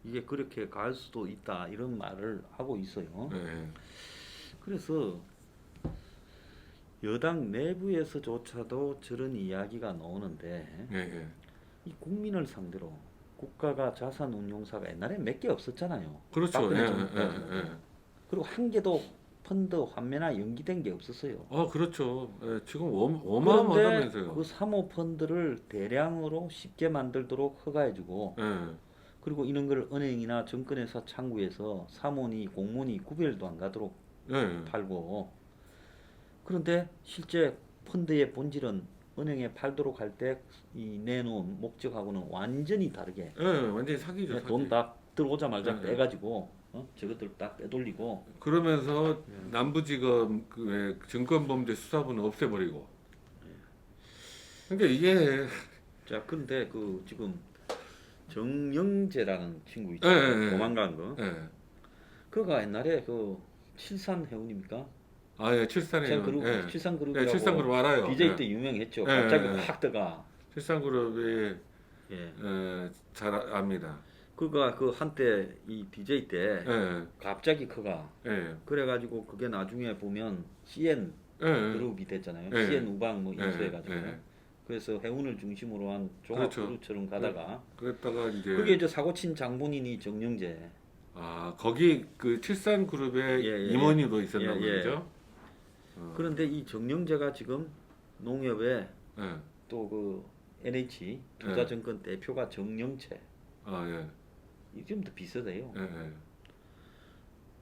Speaker 2: 이게 그렇게 갈 수도 있다 이런 말을 하고 있어요.
Speaker 3: 예.
Speaker 2: 그래서 여당 내부에서조차도 저런 이야기가 나오는데
Speaker 3: 예. 예.
Speaker 2: 이 국민을 상대로 국가가 자산 운용사가 옛날에 몇 개 없었잖아요.
Speaker 3: 그렇죠.
Speaker 2: 박근혜
Speaker 3: 예.
Speaker 2: 정부
Speaker 3: 예.
Speaker 2: 때는.
Speaker 3: 예.
Speaker 2: 그리고 한 개도 펀드 환매나 연기된 게 없었어요.
Speaker 3: 그렇죠. 예. 지금
Speaker 2: 그런데
Speaker 3: 어마어마하다면서요.
Speaker 2: 그 사모펀드를 대량으로 쉽게 만들도록 허가해주고
Speaker 3: 예.
Speaker 2: 그리고 이런 걸 은행이나 증권회사 창구에서 사모니 공모니 구별도 안 가도록
Speaker 3: 예.
Speaker 2: 팔고 그런데 실제 펀드의 본질은 은행에 팔도록 할 때 이 내놓은 목적하고는 완전히 다르게
Speaker 3: 예. 완전히 사기죠. 사기.
Speaker 2: 돈 다 들어오자마자
Speaker 3: 네.
Speaker 2: 빼가지고 저것들 딱 빼돌리고
Speaker 3: 그러면서 남부지검 그 증권범죄 수사부는 없애버리고. 그러니까 이게
Speaker 2: 자 근데 그 지금 정영재라는 친구
Speaker 3: 예,
Speaker 2: 있잖아요.
Speaker 3: 예, 예.
Speaker 2: 도망간 거.
Speaker 3: 예.
Speaker 2: 그가 옛날에 그 칠산 해운입니까?
Speaker 3: 예. 칠산이요.
Speaker 2: 그룹
Speaker 3: 예.
Speaker 2: 칠산그룹이라고
Speaker 3: 예. 칠산그룹 알아요.
Speaker 2: BJ
Speaker 3: 예.
Speaker 2: 때 유명했죠.
Speaker 3: 예,
Speaker 2: 갑자기
Speaker 3: 예.
Speaker 2: 확 뜨가.
Speaker 3: 칠산그룹이
Speaker 2: 예.
Speaker 3: 잘 압니다.
Speaker 2: 그가 그 한때 이 BJ 때
Speaker 3: 예.
Speaker 2: 갑자기 커가.
Speaker 3: 예.
Speaker 2: 그래가지고 그게 나중에 보면 CN
Speaker 3: 예.
Speaker 2: 그룹이 됐잖아요.
Speaker 3: 예.
Speaker 2: CN 우방 뭐
Speaker 3: 예.
Speaker 2: 인수해가지고.
Speaker 3: 예.
Speaker 2: 그래서 해운을 중심으로 한 종합
Speaker 3: 그렇죠.
Speaker 2: 그룹처럼 가다가
Speaker 3: 그랬다가 이제
Speaker 2: 그게 이제 사고친 장본인이 정영재.
Speaker 3: 거기 그 칠산그룹의
Speaker 2: 예, 예,
Speaker 3: 임원으로 있었나
Speaker 2: 예, 예.
Speaker 3: 보죠.
Speaker 2: 그런데 이 정영재가 지금 농협에
Speaker 3: 예.
Speaker 2: 또 그 NH 투자증권 대표가 정영채.
Speaker 3: 예.
Speaker 2: 이 좀 더 비슷해요.
Speaker 3: 예. 예.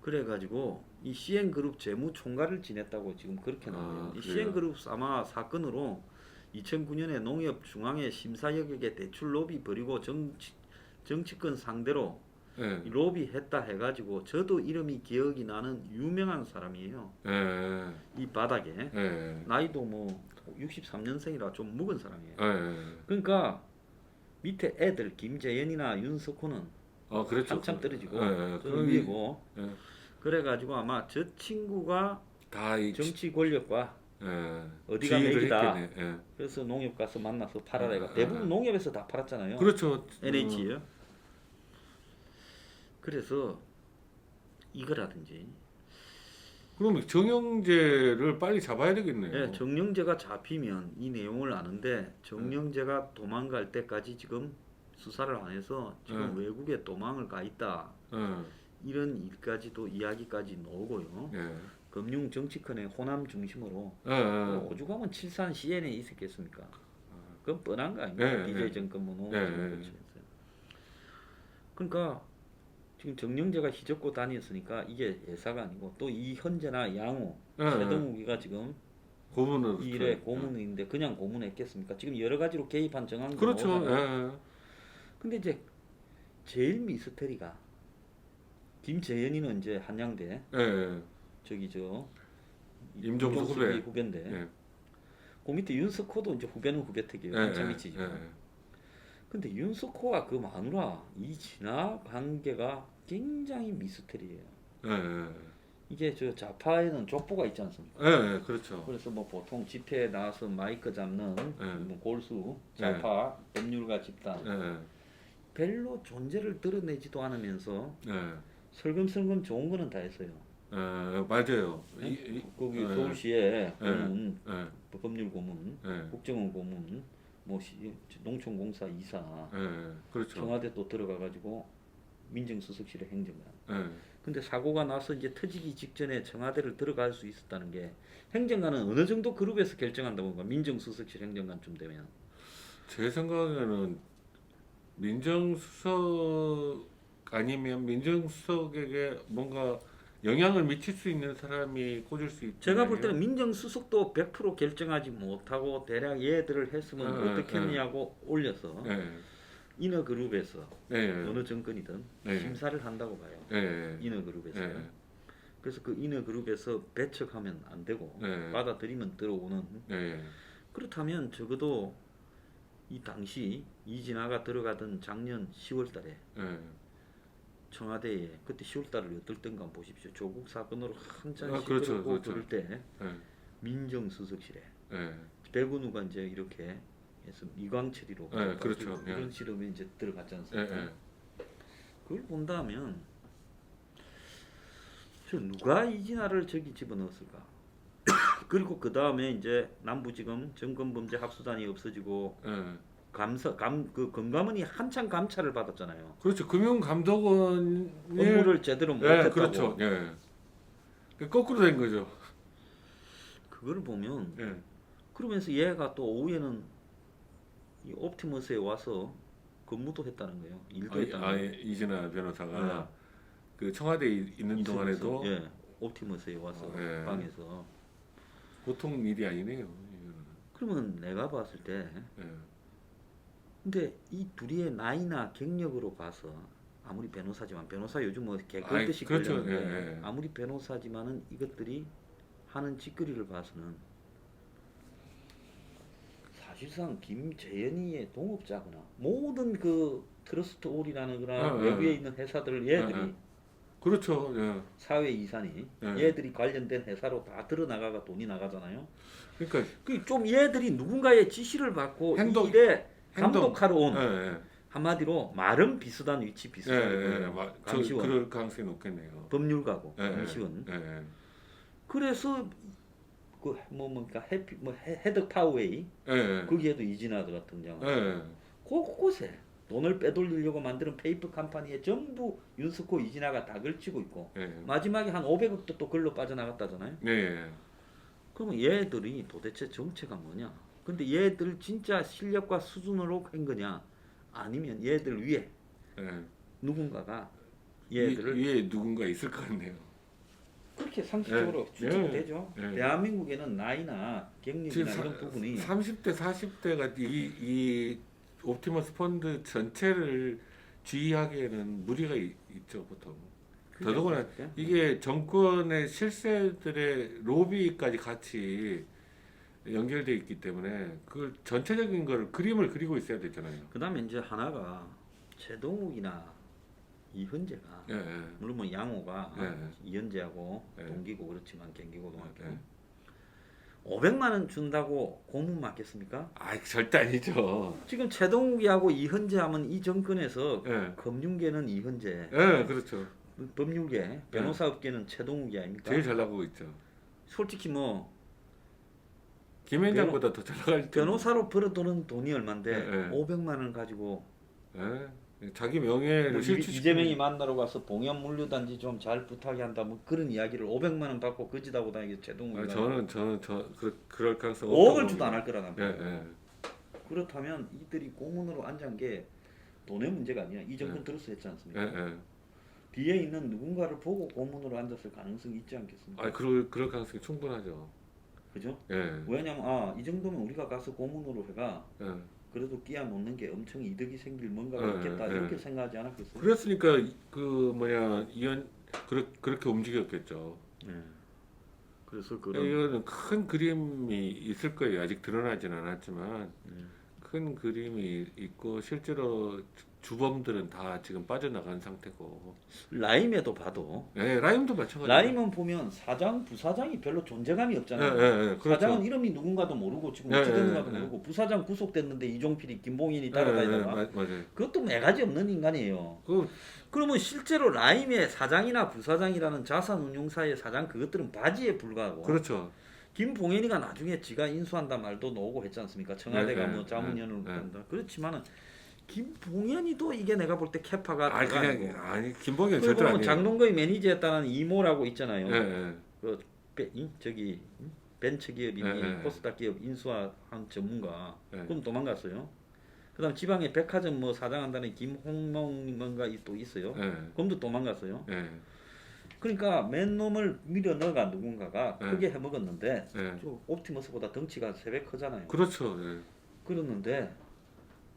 Speaker 2: 그래가지고 이 CN그룹 재무총괄을 지냈다고 지금 그렇게 나와요. 이
Speaker 3: 그래요?
Speaker 2: CN그룹 아마 사건으로 2009년에 농협 중앙회 심사역에게 대출 로비 벌이고 정치권 상대로
Speaker 3: 예.
Speaker 2: 로비했다 해가지고 저도 이름이 기억이 나는 유명한 사람이에요.
Speaker 3: 예.
Speaker 2: 이 바닥에
Speaker 3: 예.
Speaker 2: 나이도 뭐 63년생이라 좀 묵은 사람이에요.
Speaker 3: 예.
Speaker 2: 그러니까 밑에 애들 김재현이나 윤석호는
Speaker 3: 그렇죠.
Speaker 2: 한참 떨어지고
Speaker 3: 예.
Speaker 2: 저는 위고
Speaker 3: 예.
Speaker 2: 그래가지고 아마 저 친구가
Speaker 3: 다이
Speaker 2: 정치 권력과 어디가
Speaker 3: 지휘를
Speaker 2: 맥이다.
Speaker 3: 했겠네. 예.
Speaker 2: 그래서 농협 가서 만나서 팔아라 이거
Speaker 3: 아,
Speaker 2: 대부분 농협에서 다 팔았잖아요.
Speaker 3: 그렇죠.
Speaker 2: NH요. 그래서 이거라든지
Speaker 3: 그럼 정영재를 빨리 잡아야 되겠네요.
Speaker 2: 예, 정영재가 잡히면 이 내용을 아는데 정영재가 도망갈 때까지 지금 수사를 안 해서 지금 외국에 도망을 가 있다.
Speaker 3: 예.
Speaker 2: 이런 일까지도 이야기까지 나오고요.
Speaker 3: 예.
Speaker 2: 금융 정치권의 호남 중심으로
Speaker 3: 예.
Speaker 2: 오죽하면 칠산 CN에 있었겠습니까? 그건 뻔한 거 아닙니까?
Speaker 3: 예,
Speaker 2: DJ
Speaker 3: 예.
Speaker 2: 정권 뭐
Speaker 3: 예,
Speaker 2: 농 그러니까 지금 정영재가 휘젓고 다녔으니까 이게 예사가 아니고 또 이현재나 양호, 최동욱이가 지금
Speaker 3: 고문으로
Speaker 2: 이 일에 고문인데 그냥 고문했겠습니까? 지금 여러 가지로 개입한 정황도
Speaker 3: 그렇죠.
Speaker 2: 나오잖아요.
Speaker 3: 예.
Speaker 2: 근데 이제 제일 미스터리가 김재현이는 이제 한양대
Speaker 3: 예.
Speaker 2: 저기 저
Speaker 3: 임종수 후배.
Speaker 2: 후배인데
Speaker 3: 예.
Speaker 2: 그 밑에 윤석호도 이제 후배는 후배택이에요. 한참 있지 지금. 근데 윤석호와 그 마누라 이 진화 관계가 굉장히 미스터리예요. 이게 저 좌파에는 족보가 있지 않습니까?
Speaker 3: 예. 그렇죠.
Speaker 2: 그래서 뭐 보통 집회에 나와서 마이크 잡는
Speaker 3: 예.
Speaker 2: 뭐 골수 좌파 법률가 집단
Speaker 3: 예.
Speaker 2: 별로 존재를 드러내지도 않으면서
Speaker 3: 예.
Speaker 2: 설금설금 좋은 거는 다 했어요.
Speaker 3: 맞아요.
Speaker 2: 거기 서울시에
Speaker 3: 예.
Speaker 2: 고문,
Speaker 3: 예.
Speaker 2: 법률 고문,
Speaker 3: 예.
Speaker 2: 국정원 고문, 뭐 농촌공사 이사,
Speaker 3: 예. 그렇죠.
Speaker 2: 청와대 또 들어가가지고 민정수석실에 행정관.
Speaker 3: 예.
Speaker 2: 근데 사고가 나서 이제 터지기 직전에 청와대를 들어갈 수 있었다는 게 행정관은 어느 정도 그룹에서 결정한다고 보니까 민정수석실 행정관쯤 되면
Speaker 3: 제 생각에는 민정수석 아니면 민정수석에게 뭔가 영향을 미칠 수 있는 사람이 꽂을 수 있죠.
Speaker 2: 제가 볼 때는 민정수석도 100% 결정하지 못하고 대략 얘들을 했으면 어떻게 했냐고 올려서
Speaker 3: 네.
Speaker 2: 인어그룹에서
Speaker 3: 네.
Speaker 2: 어느 정권이든
Speaker 3: 네.
Speaker 2: 심사를 한다고 봐요.
Speaker 3: 네.
Speaker 2: 인어그룹에서.
Speaker 3: 네.
Speaker 2: 그래서 그 인어그룹에서 배척하면 안 되고
Speaker 3: 네.
Speaker 2: 받아들이면 들어오는.
Speaker 3: 네.
Speaker 2: 그렇다면 적어도 이 당시 이진아가 들어가던 작년 10월달에
Speaker 3: 네.
Speaker 2: 청와대에 그때 10월달을 어떨 땐가 한번 보십시오. 조국 사건으로 한참
Speaker 3: 그렇죠,
Speaker 2: 시끄럽고
Speaker 3: 그렇죠.
Speaker 2: 그럴 때
Speaker 3: 네.
Speaker 2: 민정수석실에
Speaker 3: 네.
Speaker 2: 백운우가 이제 이렇게 해서 이광철이로
Speaker 3: 네, 그렇죠.
Speaker 2: 그런
Speaker 3: 예.
Speaker 2: 실험에 이제 들어갔지
Speaker 3: 네.
Speaker 2: 않습니까?
Speaker 3: 네.
Speaker 2: 그걸 본다면 저 누가 이진아를 저기 집어넣었을까? 그리고 그 다음에 이제 남부지검 정권범죄 합수단이 없어지고
Speaker 3: 네.
Speaker 2: 그 금감원이 한창 감찰을 받았잖아요.
Speaker 3: 그렇죠. 금융감독원이
Speaker 2: 업무를 제대로 못했다고.
Speaker 3: 네, 그렇죠. 예. 그 거꾸로 된 거죠.
Speaker 2: 그걸 보면
Speaker 3: 예.
Speaker 2: 그러면서 얘가 또 오후에는 이 옵티머스에 와서 근무도 했다는 거예요. 일도 했다는 거예요.
Speaker 3: 이진아 변호사가
Speaker 2: 네.
Speaker 3: 그 청와대에 있는 동안에도
Speaker 2: 예, 옵티머스에 와서
Speaker 3: 예.
Speaker 2: 방에서.
Speaker 3: 보통 일이 아니네요. 이거는.
Speaker 2: 그러면 내가 봤을 때
Speaker 3: 예.
Speaker 2: 근데 이 둘이의 나이나 경력으로 봐서 아무리 변호사지만 변호사 요즘 뭐 개걸듯이
Speaker 3: 그렇죠.
Speaker 2: 끌렸는데
Speaker 3: 예, 예.
Speaker 2: 아무리 변호사지만은 이것들이 하는 짓거리를 봐서는 사실상 김재현이의 동업자거나 모든 그 트러스트올이라는 거나
Speaker 3: 예,
Speaker 2: 외부에
Speaker 3: 예.
Speaker 2: 있는 회사들을 얘들이
Speaker 3: 예, 예. 그렇죠. 예.
Speaker 2: 사회 이산이
Speaker 3: 예.
Speaker 2: 얘들이 관련된 회사로 다 드러나가가 돈이 나가잖아요.
Speaker 3: 그러니까
Speaker 2: 그 좀 얘들이 누군가의 지시를 받고
Speaker 3: 행동-
Speaker 2: 이 일에
Speaker 3: 행동-
Speaker 2: 감독하러 온
Speaker 3: 예, 예.
Speaker 2: 한마디로 말은 비슷한 위치
Speaker 3: 예,
Speaker 2: 비슷한
Speaker 3: 예, 예. 저
Speaker 2: 강시원
Speaker 3: 그럴 가능성이 높겠네요.
Speaker 2: 법률가고
Speaker 3: 예,
Speaker 2: 강시원.
Speaker 3: 예, 예.
Speaker 2: 그래서 그 뭡니까 해피 뭐 헤드 파워웨이
Speaker 3: 예, 예.
Speaker 2: 거기에도 이진아가 등장하고
Speaker 3: 예.
Speaker 2: 곳곳에 돈을 빼돌리려고 만드는 페이퍼 컴퍼니에 전부 윤석호 이진아가 다 걸치고 있고
Speaker 3: 예.
Speaker 2: 마지막에 한 500억도 또 걸로 빠져나갔다잖아요.
Speaker 3: 예, 예.
Speaker 2: 그러면 얘들이 도대체 정체가 뭐냐? 근데 얘들 진짜 실력과 수준으로 한 거냐? 아니면 얘들 위에
Speaker 3: 예.
Speaker 2: 누군가가 얘들을
Speaker 3: 위에 누군가 있을 것 같네요.
Speaker 2: 그렇게 상식적으로
Speaker 3: 예.
Speaker 2: 추측이
Speaker 3: 예.
Speaker 2: 되죠.
Speaker 3: 예.
Speaker 2: 대한민국에는 나이나 경력이나 이런 부분이
Speaker 3: 30대 40대가 이 옵티머스 펀드 전체를 지휘하기에는 무리가 있죠 보통. 더더구나 이게 정권의 실세들의 로비까지 같이 연결돼 있기 때문에 그 전체적인 걸 그림을 그리고 있어야 되잖아요.
Speaker 2: 그다음에 이제 하나가 최동욱이나 이현재가
Speaker 3: 예, 예.
Speaker 2: 물론 뭐 양호가
Speaker 3: 예.
Speaker 2: 이현재하고
Speaker 3: 예.
Speaker 2: 동기고 그렇지만 경기고등학교
Speaker 3: 예.
Speaker 2: 500만 원 준다고 고문 맞겠습니까?
Speaker 3: 아, 절대 아니죠.
Speaker 2: 지금 최동욱이하고 이현재 하면 이 정권에서
Speaker 3: 예.
Speaker 2: 금융계는 이현재,
Speaker 3: 예, 그렇죠.
Speaker 2: 법률계, 변호사업계는 최동욱이 아닙니까?
Speaker 3: 제일 잘 나가고 있죠.
Speaker 2: 솔직히 뭐
Speaker 3: 김현장보다 더 잘 나갈 때.
Speaker 2: 변호사로 벌어들은 돈이 얼만데
Speaker 3: 예, 예.
Speaker 2: 500만 원 가지고
Speaker 3: 예. 자기 명예를
Speaker 2: 뭐
Speaker 3: 실추시키는.
Speaker 2: 이재명이 만나러 가서 봉현 물류단지 좀 잘 부탁이 한다 뭐 그런 이야기를 500만 원 받고 거지다고 다니게 최동욱이
Speaker 3: 저는 그럴 가능성
Speaker 2: 5억을 주도 안 할 거라는
Speaker 3: 예,
Speaker 2: 거예요.
Speaker 3: 예.
Speaker 2: 그렇다면 이들이 고문으로 앉은 게 돈의 문제가 아니라 이 정권 들어서 했지 않습니까?
Speaker 3: 예, 예.
Speaker 2: 뒤에 있는 누군가를 보고 고문으로 앉았을 가능성이 있지 않겠습니까?
Speaker 3: 아, 그럴 가능성이 충분하죠.
Speaker 2: 그죠?
Speaker 3: 예.
Speaker 2: 왜냐면 이 정도면 우리가 가서 고문으로 해가
Speaker 3: 예.
Speaker 2: 그래도 끼워 놓는 게 엄청 이득이 생길 뭔가가
Speaker 3: 예,
Speaker 2: 있겠다
Speaker 3: 예.
Speaker 2: 이렇게 생각하지 않았겠어요?
Speaker 3: 그랬으니까 그렇게 움직였겠죠.
Speaker 2: 네. 그래서 그런
Speaker 3: 이거는 큰 그림이 있을 거예요. 아직 드러나진 않았지만
Speaker 2: 네.
Speaker 3: 큰 그림이 있고 실제로 주범들은 다 지금 빠져나간 상태고.
Speaker 2: 라임에도 봐도
Speaker 3: 예, 라임도 마찬가지예요.
Speaker 2: 라임은 보면 사장, 부사장이 별로 존재감이 없잖아요.
Speaker 3: 그렇죠.
Speaker 2: 사장은 이름이 누군가도 모르고 지금
Speaker 3: 예,
Speaker 2: 어찌
Speaker 3: 예,
Speaker 2: 됐는가도
Speaker 3: 예.
Speaker 2: 모르고 부사장 구속됐는데 이종필이 김봉인이
Speaker 3: 예,
Speaker 2: 따라다니다가
Speaker 3: 맞아요.
Speaker 2: 그것도 매가지 없는 인간이에요.
Speaker 3: 그
Speaker 2: 그러면 실제로 라임의 사장이나 부사장이라는 자산운용사의 사장 그것들은 바지에 불과하고
Speaker 3: 그렇죠.
Speaker 2: 김봉현이가 나중에 지가 인수한다 말도 나오고 했지 않습니까? 청와대가
Speaker 3: 네,
Speaker 2: 뭐 자문위원을
Speaker 3: 네.
Speaker 2: 한다. 그렇지만은 김봉현이도 이게 내가 볼 때 캐파가
Speaker 3: 아니
Speaker 2: 다가
Speaker 3: 그냥
Speaker 2: 아니고.
Speaker 3: 아니 김봉현 절대
Speaker 2: 그리고 뭐
Speaker 3: 아니에요.
Speaker 2: 장동거의 매니저였다는 이모라고 있잖아요.
Speaker 3: 예, 예.
Speaker 2: 저기 벤처기업이
Speaker 3: 네, 네.
Speaker 2: 코스닥 기업 인수한 전문가.
Speaker 3: 네.
Speaker 2: 그럼 도망갔어요. 그다음 지방에 백화점 뭐 사장한다는 김홍몽 뭔가 또 있어요.
Speaker 3: 예.
Speaker 2: 그럼도 도망갔어요.
Speaker 3: 예.
Speaker 2: 그러니까 맨 놈을 밀어 넣어가 누군가가
Speaker 3: 네.
Speaker 2: 크게 해먹었는데
Speaker 3: 예.
Speaker 2: 저 옵티머스보다 덩치가 3배 크잖아요.
Speaker 3: 그렇죠. 예.
Speaker 2: 그러는데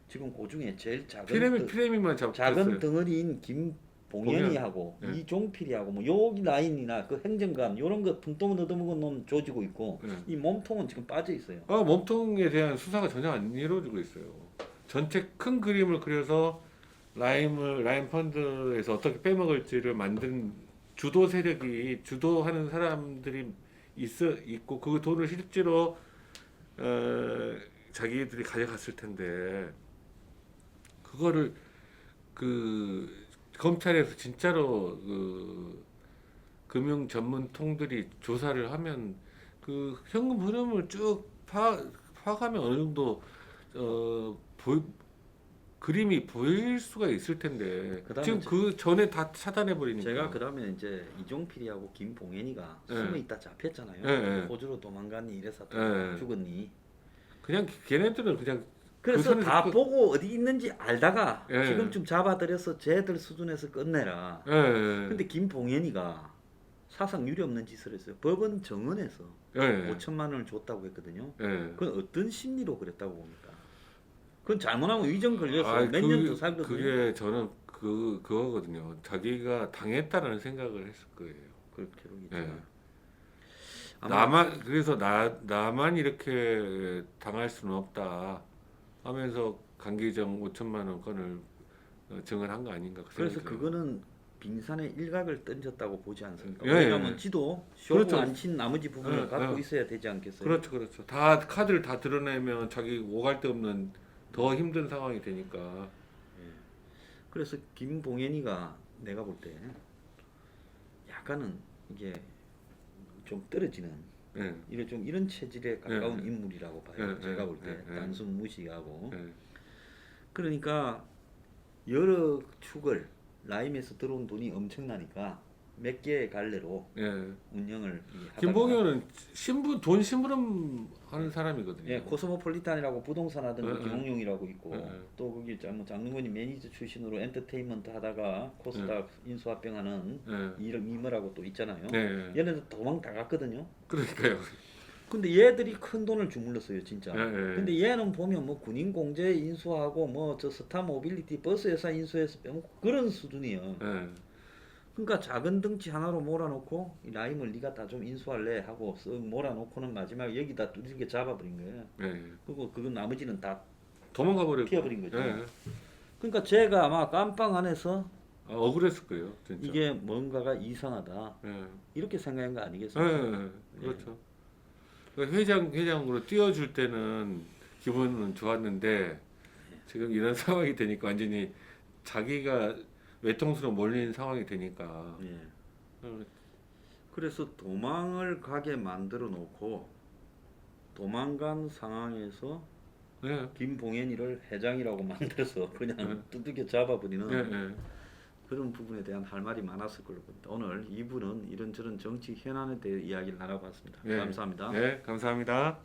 Speaker 2: 지금 그 중에 제일
Speaker 3: 피레미만
Speaker 2: 작은
Speaker 3: 잡혔어요.
Speaker 2: 덩어리인 김봉현이하고
Speaker 3: 네.
Speaker 2: 이종필이하고 뭐 여기 라인이나 그 행정관 요런 거 분통 얻어먹은 놈 조지고 있고
Speaker 3: 네.
Speaker 2: 이 몸통은 지금 빠져 있어요.
Speaker 3: 몸통에 대한 수사가 전혀 안 이루어지고 있어요. 전체 큰 그림을 그려서 라임 펀드에서 어떻게 빼먹을지를 만든 주도 세력이 주도하는 사람들이 있고 그 돈을 실제로 자기들이 가져갔을 텐데 그거를 그 검찰에서 진짜로 그 금융 전문 통들이 조사를 하면 그 현금 흐름을 쭉 파가면 어느 정도 그림이 보일 수가 있을 텐데
Speaker 2: 그다음에
Speaker 3: 지금 그 전에 다 차단해 버리니까.
Speaker 2: 제가 그 다음에 이제 이종필이하고 김봉현이가
Speaker 3: 네.
Speaker 2: 숨어 있다 잡혔잖아요.
Speaker 3: 네.
Speaker 2: 호주로 도망갔니 이래서 또
Speaker 3: 네.
Speaker 2: 죽었니.
Speaker 3: 그냥 걔네들은 그냥
Speaker 2: 그래서
Speaker 3: 그
Speaker 2: 다
Speaker 3: 선에서
Speaker 2: 보고 어디 있는지 알다가
Speaker 3: 예.
Speaker 2: 지금쯤 잡아들여서 쟤들 수준에서 끝내라.
Speaker 3: 예.
Speaker 2: 근데 김봉현이가 사상 유례 없는 짓을 했어요. 법원 정원에서
Speaker 3: 예.
Speaker 2: 5천만 원을 줬다고 했거든요.
Speaker 3: 예.
Speaker 2: 그건 어떤 심리로 그랬다고 봅니까? 그건 잘못하면 위정 걸려서
Speaker 3: 아,
Speaker 2: 몇 년 더 살거든요.
Speaker 3: 그게 저는 그거거든요. 자기가 당했다는 생각을 했을 거예요.
Speaker 2: 그렇게 보겠죠.
Speaker 3: 예.
Speaker 2: 아마
Speaker 3: 그래서 나만 이렇게 당할 수는 없다 하면서 강기정 5천만 원 건을 증언한 거 아닌가. 그
Speaker 2: 그래서
Speaker 3: 생각이
Speaker 2: 그거는 빙산의 일각을 던졌다고 보지 않습니까?
Speaker 3: 예,
Speaker 2: 왜냐하면
Speaker 3: 예.
Speaker 2: 지도 쇼부
Speaker 3: 그렇죠.
Speaker 2: 안 친 나머지 부분을
Speaker 3: 예,
Speaker 2: 갖고
Speaker 3: 예.
Speaker 2: 있어야 되지 않겠어요?
Speaker 3: 그렇죠, 그렇죠. 다 카드를 다 드러내면 자기 오갈 데 없는 더 힘든 상황이 되니까.
Speaker 2: 그래서 김봉현이가 내가 볼 때 약간은 이게 좀 떨어지는
Speaker 3: 예,
Speaker 2: 이런 체질에 가까운
Speaker 3: 예,
Speaker 2: 인물이라고 봐요.
Speaker 3: 예,
Speaker 2: 제가
Speaker 3: 예,
Speaker 2: 볼 때
Speaker 3: 예, 예.
Speaker 2: 단순 무시하고
Speaker 3: 예,
Speaker 2: 그러니까 여러 축을 라임에서 들어온 돈이 엄청나니까 몇 개의 갈래로
Speaker 3: 예.
Speaker 2: 운영을 하다가
Speaker 3: 김봉현은 돈 심부름 하는 사람이거든요.
Speaker 2: 예, 코스모폴리탄이라고 부동산 하던 그
Speaker 3: 예,
Speaker 2: 김홍용이라고 있고
Speaker 3: 예.
Speaker 2: 또 거기 뭐 장동건이 매니저 출신으로 엔터테인먼트 하다가 코스닥 인수합병하는
Speaker 3: 예.
Speaker 2: 이머라고 또 있잖아요.
Speaker 3: 네.
Speaker 2: 얘네들 도망 다 갔거든요.
Speaker 3: 그러니까요.
Speaker 2: 근데 얘들이 큰 돈을 주물렀어요, 진짜.
Speaker 3: 예, 예.
Speaker 2: 근데 얘는 보면 뭐 군인 공제 인수하고 뭐 저 스타 모빌리티 버스 회사 인수해서 빼먹고 그런 수준이에요.
Speaker 3: 예.
Speaker 2: 그러니까 작은 덩치 하나로 몰아놓고 이 라임을 네가 다 좀 인수할래 하고 쓱 몰아놓고는 마지막에 여기다 두들겨 잡아버린 거예요.
Speaker 3: 예.
Speaker 2: 그리고 그 나머지는 다
Speaker 3: 도망가 버리고.
Speaker 2: 튀어버린 거죠.
Speaker 3: 예.
Speaker 2: 그러니까 제가 아마 깜빵 안에서
Speaker 3: 억울했을 거예요, 진짜.
Speaker 2: 이게 뭔가가 이상하다
Speaker 3: 예.
Speaker 2: 이렇게 생각한 거
Speaker 3: 예.
Speaker 2: 아니겠습니까?
Speaker 3: 그렇죠. 그 회장으로 띄워줄 때는 기분은 좋았는데 지금 이런 상황이 되니까 완전히 자기가 외통수로 몰린 상황이 되니까.
Speaker 2: 예. 그래서 도망을 가게 만들어 놓고 도망간 상황에서
Speaker 3: 예.
Speaker 2: 김봉현이를 회장이라고 만들어서 그냥
Speaker 3: 네.
Speaker 2: 두들겨 잡아버리는
Speaker 3: 예. 예.
Speaker 2: 그런 부분에 대한 할 말이 많았을 걸로 봅니다. 오늘 2부는 이런저런 정치 현안에 대해 이야기를 나눠봤습니다.
Speaker 3: 예.
Speaker 2: 감사합니다.
Speaker 3: 네, 감사합니다.